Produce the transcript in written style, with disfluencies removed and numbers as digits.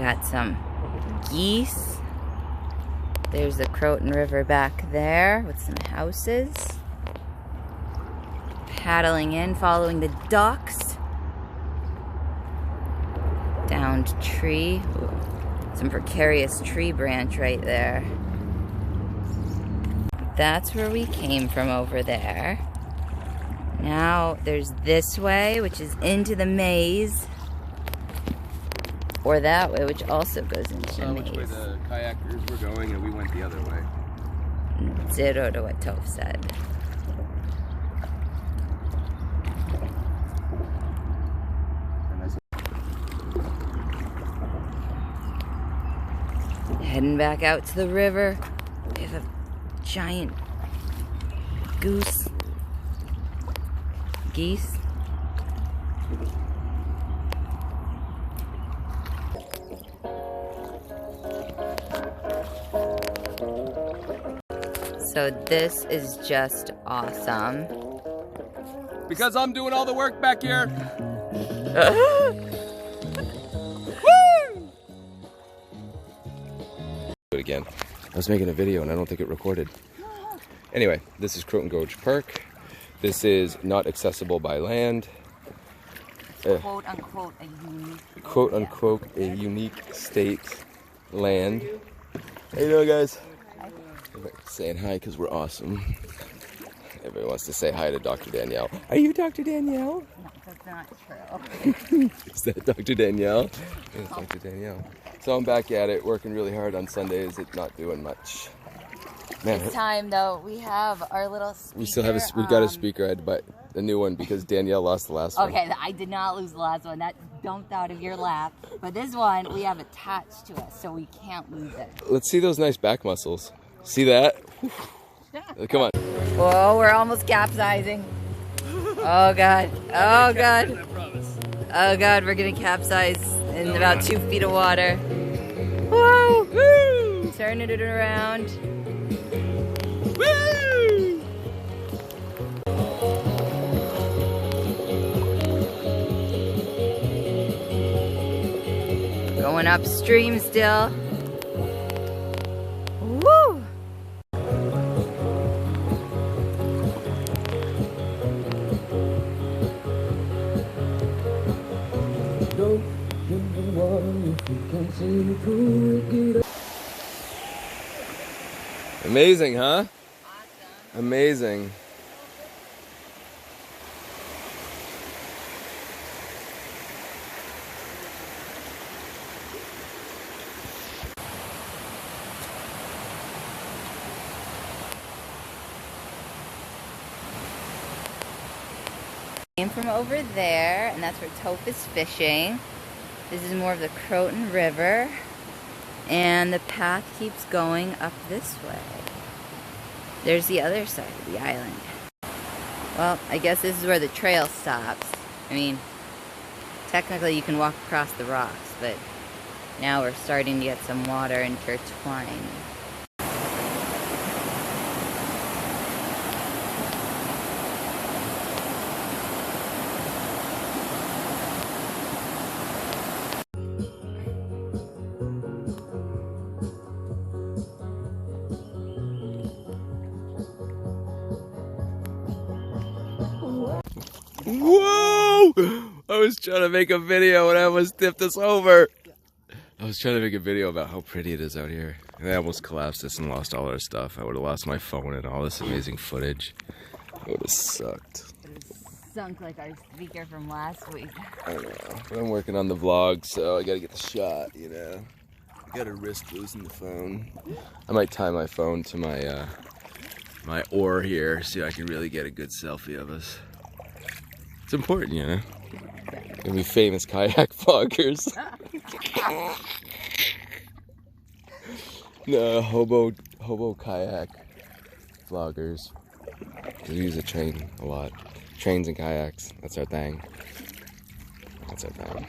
Got some geese. There's the Croton River back there with some houses. Paddling in, following the ducks. Downed tree. Ooh, some precarious tree branch right there. That's where we came from over there. Now there's this way, which is into the maze. Or that way, which also goes into the maze. Which way the kayakers were going, and we went the other way. Zero to what Toph said. Heading back out to the river. We have a giant geese. So this is just awesome. Because I'm doing all the work back here. Do it again. I was making a video and I don't think it recorded. Anyway, this is Croton Gorge Park. This is not accessible by land. Quote unquote a unique. Quote unquote a unique state land. How you doing, guys? Saying hi because we're awesome. Everybody wants to say hi to Dr. Danielle. Are you Dr. Danielle? No, that's not true. Is that Dr. Danielle? It's Dr. Danielle. So I'm back at it, working really hard on Sundays. It's not doing much. Man, This time though, we have our little speaker. we still have we got a speaker. I had to buy a new one because Danielle lost the last one. Okay, I did not lose the last one. That dumped out of your lap. But this one we have attached to us, so we can't lose it. Let's see those nice back muscles. See that? Come on. Whoa, we're almost capsizing. Oh god. Oh god. Oh god, we're gonna capsize in about 2 feet of water. Whoa! Woo! Turning it around. Woo! Going upstream still. Woo! Amazing, huh? Awesome. Amazing. Came from over there, and that's where Toph is fishing. This is more of the Croton River, and the path keeps going up this way. There's the other side of the island. Well, I guess this is where the trail stops. I mean, technically you can walk across the rocks, but now we're starting to get some water intertwined. Whoa! I was trying to make a video and I almost tipped us over. I was trying to make a video about how pretty it is out here. And I almost collapsed this and lost all our stuff. I would have lost my phone and all this amazing footage. It would have sucked. It sunk like our speaker from last week. I know. But I'm working on the vlog, so I gotta get the shot, you know. I gotta risk losing the phone. I might tie my phone to my my oar here so I can really get a good selfie of us. It's important, you know. Gonna be famous kayak vloggers. No, hobo kayak vloggers. We use a train a lot. Trains and kayaks. That's our thing. That's our thing.